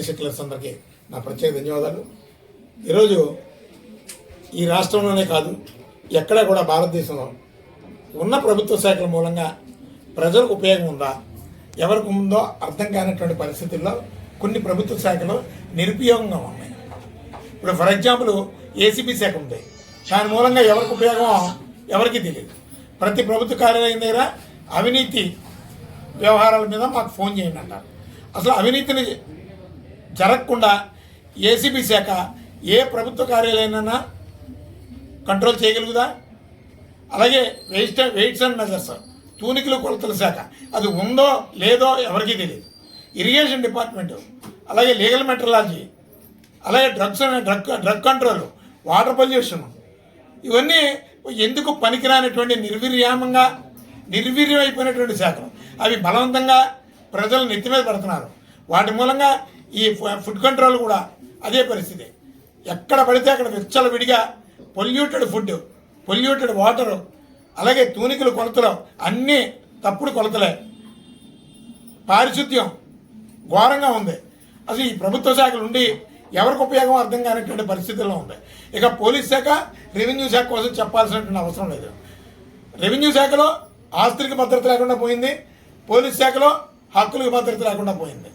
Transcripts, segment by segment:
Seculars అందరికీ నా ప్రత్యేక ధన్యవాదాలు. ఈరోజు ఈ రాష్ట్రంలోనే కాదు ఎక్కడా కూడా భారతదేశంలో ఉన్న ప్రభుత్వ శాఖల మూలంగా ప్రజలకు ఉపయోగం ఉందా, ఎవరికి ఉందో అర్థం కానటువంటి పరిస్థితుల్లో కొన్ని ప్రభుత్వ శాఖలు నిరుపయోగంగా ఉన్నాయి. ఇప్పుడు ఫర్ ఎగ్జాంపుల్ ఏసీబీ శాఖ ఉంది, దాని మూలంగా ఎవరికి ఉపయోగం ఎవరికి తెలియదు. ప్రతి ప్రభుత్వ కార్యాలయం దగ్గర అవినీతి వ్యవహారాల మీద మాకు ఫోన్ చేయండి అంటారు. అసలు అవినీతిని జరగకుండా ఏసీబీ శాఖ ఏ ప్రభుత్వ కార్యాలయానైనా కంట్రోల్ చేయగలుగుదా? అలాగే వెయిట్స్ అండ్ మెజర్స్ తూనికలు కొలతల శాఖ అది ఉందో లేదో ఎవరికీ తెలియదు. ఇరిగేషన్ డిపార్ట్మెంటు, అలాగే లీగల్ మెట్రలాజీ, అలాగే డ్రగ్ కంట్రోల్, వాటర్ పొల్యూషన్, ఇవన్నీ ఎందుకు పనికిరానటువంటి నిర్వీర్యం అయిపోయినటువంటి శాఖలు. అవి బలవంతంగా ప్రజలు నెత్తి మీద పడుతున్నారు. వాటి మూలంగా ఈ ఫుడ్ కంట్రోల్ కూడా అదే పరిస్థితి. ఎక్కడ పడితే అక్కడ విచ్చలవిడిగా పొల్యూటెడ్ ఫుడ్, పొల్యూటెడ్ వాటరు, అలాగే తూనికలు కొలతలు అన్నీ తప్పుడు కొలతలే. పారిశుద్ధ్యం ఘోరంగా ఉంది. అసలు ఈ ప్రభుత్వ శాఖలు ఉండి ఎవరికి ఉపయోగం అర్థం కానిటువంటి పరిస్థితుల్లో ఉంది. ఇక పోలీస్ శాఖ, రెవెన్యూ శాఖ కోసం చెప్పాల్సినటువంటి అవసరం లేదు. రెవెన్యూ శాఖలో ఆస్తులకు భద్రత లేకుండా పోయింది, పోలీస్ శాఖలో హక్కులకు భద్రత లేకుండా పోయింది.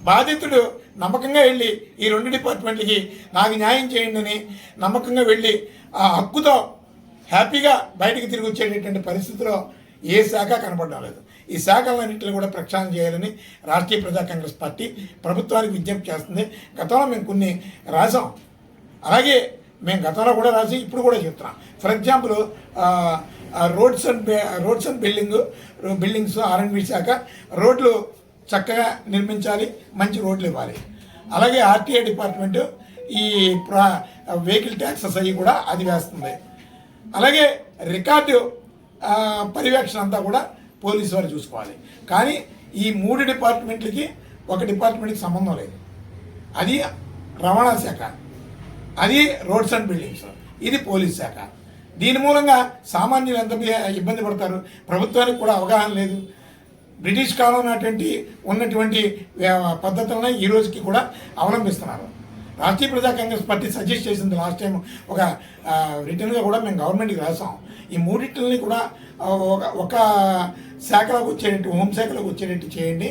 బాధితుడు నమ్మకంగా వెళ్ళి ఈ రెండు డిపార్ట్మెంట్లకి నాకు న్యాయం చేయండి అని నమ్మకంగా వెళ్ళి ఆ హక్కుతో హ్యాపీగా బయటికి తిరిగి వచ్చేటటువంటి పరిస్థితిలో ఏ శాఖ కనపడడం లేదు. ఈ శాఖలన్నింటినీ కూడా ప్రక్షాళన చేయాలని రాష్ట్రీయ ప్రజా కాంగ్రెస్ పార్టీ ప్రభుత్వానికి విజ్ఞప్తి చేస్తుంది. గతంలో మేము కొన్ని రాసాం, అలాగే మేము గతంలో కూడా రాసి ఇప్పుడు కూడా చెప్తున్నాం. For example roads and buildings R&B శాఖ రోడ్లు చక్కగా నిర్మించాలి, మంచి రోడ్లు ఇవ్వాలి. అలాగే ఆర్టీఐ డిపార్ట్మెంటు ఈ వెహికల్ ట్యాక్సెస్ అవి కూడా అది వేస్తుంది. అలాగే రికార్డు పర్యవేక్షణ అంతా కూడా పోలీసు వారు చూసుకోవాలి. కానీ ఈ మూడు డిపార్ట్మెంట్లకి ఒక డిపార్ట్మెంట్కి సంబంధం లేదు. అది రవాణా శాఖ, అది రోడ్స్ అండ్ బిల్డింగ్స్, ఇది పోలీస్ శాఖ. దీని మూలంగా సామాన్యులు ఎంత ఇబ్బంది పడతారు. ప్రభుత్వానికి కూడా అవగాహన లేదు. బ్రిటిష్ కాలం నాటి ఉన్నటువంటి పద్ధతులను ఈ రోజుకి కూడా అవలంబిస్తున్నారు. రాష్ట్రీయ ప్రజా కాంగ్రెస్ పార్టీ సజెస్ట్ చేసింది లాస్ట్ టైం ఒక రిటర్న్గా కూడా మేము గవర్నమెంట్కి రాసాం. ఈ మూడింటిని కూడా ఒక శాఖలోకి వచ్చేటట్టు, హోంశాఖలోకి వచ్చేటట్టు చేయండి.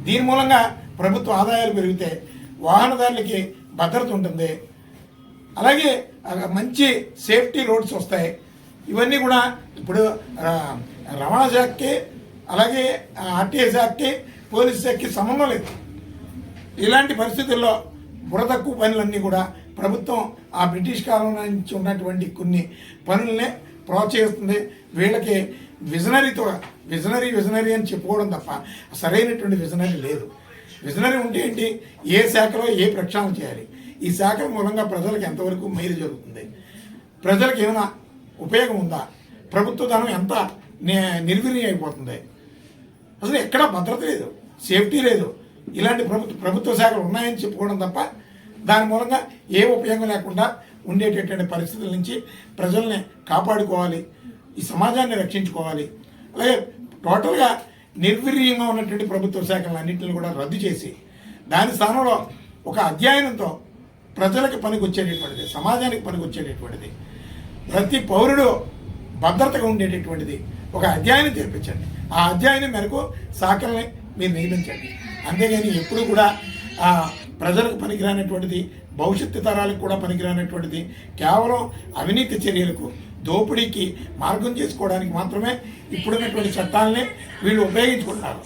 దీని మూలంగా ప్రభుత్వ ఆదాయాలు పెరిగితే వాహనదారులకి భద్రత ఉంటుంది, అలాగే మంచి సేఫ్టీ రోడ్స్ వస్తాయి. ఇవన్నీ కూడా ఇప్పుడు రవాణా శాఖకి, అలాగే ఆర్టీఐ శాఖకి, పోలీస్ శాఖకి సంబంధం లేదు. ఇలాంటి పరిస్థితుల్లో బురదక్కువ పనులన్నీ కూడా ప్రభుత్వం ఆ బ్రిటిష్ కాలం నుంచి ఉన్నటువంటి కొన్ని పనులనే ప్రోత్సహిస్తుంది. వీళ్ళకి విజనరీ అని చెప్పుకోవడం తప్ప సరైనటువంటి విజనరీ లేదు. విజనరీ ఉంటే ఏంటి, ఏ శాఖలో ఏ ప్రక్షాళన చేయాలి, ఈ శాఖల మూలంగా ప్రజలకు ఎంతవరకు మేలు జరుగుతుంది, ప్రజలకు ఏమైనా ఉపయోగం ఉందా, ప్రభుత్వ ధనం ఎంత నిర్వీర్యం అయిపోతుంది, అసలు ఎక్కడా భద్రత లేదు, సేఫ్టీ లేదు. ఇలాంటి ప్రభుత్వ శాఖలు ఉన్నాయని చెప్పుకోవడం తప్ప దాని మూలంగా ఏ ఉపయోగం లేకుండా ఉండేటటువంటి పరిస్థితుల నుంచి ప్రజల్ని కాపాడుకోవాలి, ఈ సమాజాన్ని రక్షించుకోవాలి. అలాగే టోటల్గా నిర్వీర్యంగా ఉన్నటువంటి ప్రభుత్వ శాఖలన్నింటిని కూడా రద్దు చేసి దాని స్థానంలో ఒక అధ్యయనంతో ప్రజలకు పనికొచ్చేటటువంటిది, సమాజానికి పనికొచ్చేటటువంటిది, ప్రతి పౌరుడు భద్రతగా ఉండేటటువంటిది ఒక అధ్యయనం చేర్పించండి. ఆ అధ్యయనం మేరకు శాఖల్ని మీరు నియమించండి. అంతేగాని ఎప్పుడు కూడా ప్రజలకు పనికిరానటువంటిది, భవిష్యత్తు తరాలకు కూడా పనికిరానటువంటిది, కేవలం అవినీతి చర్యలకు, దోపిడీకి మార్గం చేసుకోవడానికి మాత్రమే ఇప్పుడున్నటువంటి చట్టాలని వీళ్ళు ఉపయోగించుకుంటున్నారు.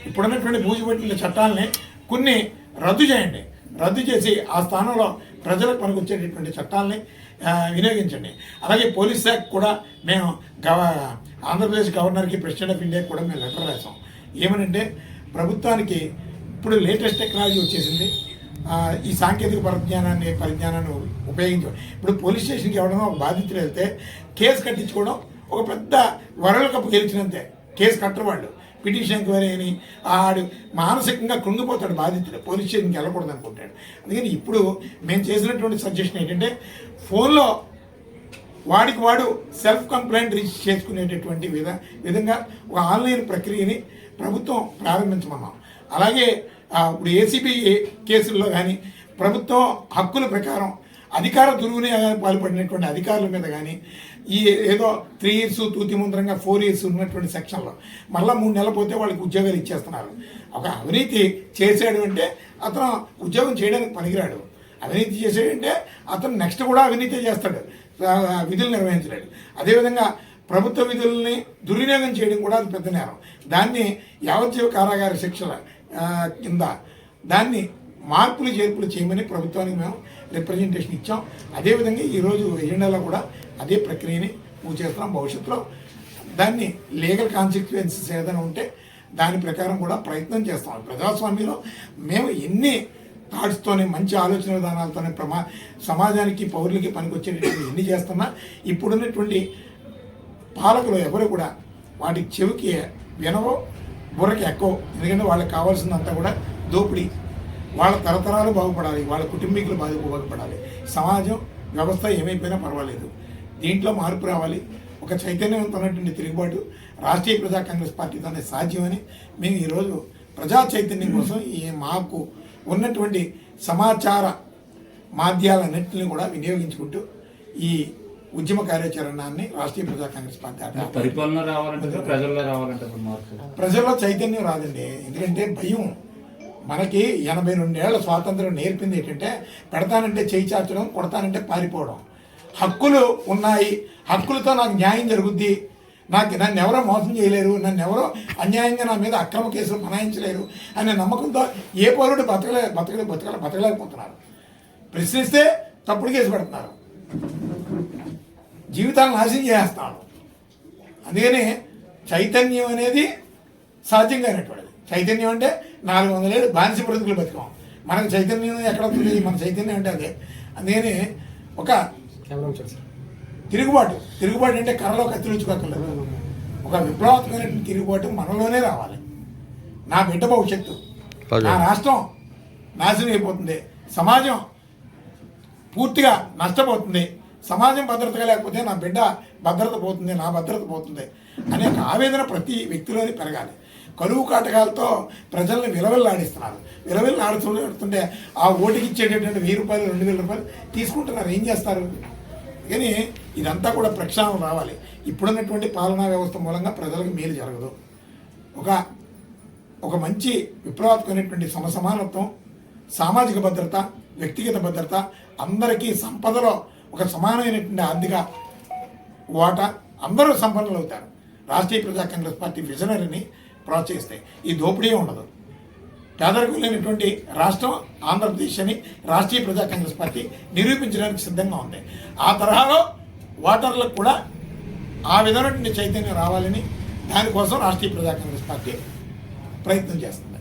ఇప్పుడున్నటువంటి బూజుపట్టిన చట్టాలని కొన్ని రద్దు చేయండి. రద్దు చేసి ఆ స్థానంలో ప్రజలకు పనికొచ్చేటటువంటి చట్టాలని వినియోగించండి. అలాగే పోలీస్ శాఖ కూడా మేము ఆంధ్రప్రదేశ్ గవర్నర్కి, ప్రెసిడెంట్ ఆఫ్ ఇండియాకి కూడా మేము లెటర్ రాసాం. ఏమనంటే ప్రభుత్వానికి ఇప్పుడు లేటెస్ట్ టెక్నాలజీ వచ్చేసింది, ఈ సాంకేతిక పరిజ్ఞానాన్ని ఉపయోగించాం. ఇప్పుడు పోలీస్ స్టేషన్కి ఎవరైనా ఒక బాధితులు వెళ్తే కేసు కట్టించుకోవడం ఒక పెద్ద వరల్డ్ కప్ గెలిచినంతే. కేసు కట్టరు వాళ్ళు, పిటిషన్ ఎంక్వైరీ అని ఆడు మానసికంగా కృంగిపోతాడు బాధితుడు, పోలీస్ స్టేషన్కి వెళ్ళకూడదు అనుకుంటాడు. అందుకని ఇప్పుడు మేము చేసినటువంటి సజెషన్ ఏంటంటే ఫోన్లో వాడికి వాడు సెల్ఫ్ కంప్లైంట్ రిజిస్టర్ చేసుకునేటటువంటి విధంగా ఒక ఆన్లైన్ ప్రక్రియని ప్రభుత్వం ప్రారంభించమన్నాం. అలాగే ఇప్పుడు ఏసీబీ కేసుల్లో కానీ ప్రభుత్వం హక్కుల ప్రకారం అధికార దుర్వినియోగానికి పాల్పడినటువంటి అధికారుల మీద కానీ ఈ ఏదో 3 years తూతిమంత్రంగా 4 years ఉన్నటువంటి సెక్షన్లో మళ్ళీ 3 నెలలు పోతే వాళ్ళకి ఉద్యోగాలు ఇచ్చేస్తున్నారు. ఒక అవినీతి చేసాడు అంటే అతను ఉద్యోగం చేయడానికి పనికిరాడు. అవినీతి చేసాడంటే అతను నెక్స్ట్ కూడా అవినీతి చేస్తాడు, విధులు నిర్వహించలేడు. అదేవిధంగా ప్రభుత్వ విధుల్ని దుర్వినియోగం చేయడం కూడా అది పెద్ద నేరం. దాన్ని యావజ్జీవ కారాగార శిక్షల కింద దాన్ని మార్పులు చేర్పులు చేయమని ప్రభుత్వానికి మేము రిప్రజెంటేషన్ ఇచ్చాం. అదేవిధంగా ఈరోజు ఎజెండాలో కూడా అదే ప్రక్రియని పూర్తి చేస్తున్నాం. భవిష్యత్తులో దాన్ని లీగల్ కాన్సిక్వెన్సెస్ ఏదైనా ఉంటే దాని ప్రకారం కూడా ప్రయత్నం చేస్తాం. ప్రజాస్వామ్యంలో మేము ఎన్ని థాట్స్తోనే మంచి ఆలోచన విధానాలతోనే సమాజానికి పౌరులకి పనికొచ్చేటటువంటి ఎన్ని చేస్తున్నా ఇప్పుడున్నటువంటి పాలకులు ఎవరు కూడా వాటికి చెవికి వినవో బుర్రకి ఎక్కువ. ఎందుకంటే వాళ్ళకి కావాల్సిందంతా కూడా దోపిడీ. వాళ్ళ తరతరాలు బాగుపడాలి, వాళ్ళ కుటుంబీకులు బాగుపడాలి, సమాజం వ్యవస్థ ఏమైపోయినా పర్వాలేదు, దీంట్లో మార్పు రావాలి. ఒక చైతన్యవంతమైనటువంటి తిరుగుబాటు రాష్ట్రీయ ప్రజా కాంగ్రెస్ పార్టీతోనే సాధ్యమని మేము ఈరోజు ప్రజా చైతన్యం కోసం మాకు ఉన్నటువంటి సమాచార మాధ్యాలన్నింటినీ కూడా వినియోగించుకుంటూ ఈ ఉద్యమ కార్యాచరణాన్ని రాష్ట్రీయ ప్రజా కాంగ్రెస్ పార్టీ పరిపాలన రావాలంటే ప్రజల్లో రావాలంటే ప్రజల్లో చైతన్యం రాదండి. ఎందుకంటే భయం. మనకి 82 ఏళ్ల స్వాతంత్రం నేర్పింది ఏంటంటే పెడతానంటే చేయి చాచడం, కొడతానంటే పారిపోవడం. హక్కులు ఉన్నాయి, హక్కులతో నాకు న్యాయం జరుగుద్ది, నన్ను ఎవరో మోసం చేయలేరు, నన్ను ఎవరో అన్యాయంగా నా మీద అక్రమ కేసులు బనాయించలేరు అనే నమ్మకంతో ఏ పౌరుడు బతకలేకపోతున్నారు. ప్రశ్నిస్తే తప్పుడు కేసు పెడుతున్నారు, జీవితాలను నాశనం చేస్తున్నారు. అందుకని చైతన్యం అనేది సాధ్యం కానటువంటిది. చైతన్యం అంటే 400 ఏళ్ళు బానిస బ్రతుకులు బతికాం. మనకు చైతన్యం ఎక్కడ వస్తుంది? మన చైతన్యం అంటే అదే. అందుకని ఒక తిరుగుబాటు అంటే కర్రలో కత్తిరించుకోకర్లేదు. ఒక విప్లవాత్మకమైన తిరుగుబాటు మనలోనే రావాలి. నా బిడ్డ భవిష్యత్తు, నా రాష్ట్రం నాశనం అయిపోతుంది, సమాజం పూర్తిగా నష్టపోతుంది, సమాజం భద్రతగా లేకపోతే నా బిడ్డ భద్రత పోతుంది, నా భద్రత పోతుంది అనే ఒక ఆవేదన ప్రతి వ్యక్తిలోని పెరగాలి. కరువు కాటకాలతో ప్రజల్ని విలవిల్లాడుతుంటే ఆ ఓటుకి ఇచ్చేటటువంటి 1000 రూపాయలు 2000 రూపాయలు తీసుకుంటున్నారు. ఏం చేస్తారు? కానీ ఇదంతా కూడా ప్రక్షాళన రావాలి. ఇప్పుడున్నటువంటి పాలనా వ్యవస్థ మూలంగా ప్రజలకు మేలు జరగదు. ఒక మంచి విప్లవాత్మకమైనటువంటి సమసమానత్వం, సామాజిక భద్రత, వ్యక్తిగత భద్రత, అందరికీ సంపదలో ఒక సమానమైనటువంటి ఆర్థిక వాటా, అందరూ సంపన్నులు అవుతారు. రాష్ట్రీయ ప్రజా కాంగ్రెస్ పార్టీ విజనరీని ప్రోత్సహిస్తాయి. ఈ దోపిడీ ఉండదు. పేదరికం లేనటువంటి రాష్ట్రం ఆంధ్రప్రదేశ్ అని రాష్ట్రీయ ప్రజా కాంగ్రెస్ పార్టీ నిరూపించడానికి సిద్ధంగా ఉంది. ఆ తరహాలో ఓటర్లకు కూడా ఆ విధమైనటువంటి చైతన్యం రావాలని దానికోసం రాష్ట్రీయ ప్రజా కాంగ్రెస్ పార్టీ ప్రయత్నం చేస్తుంది.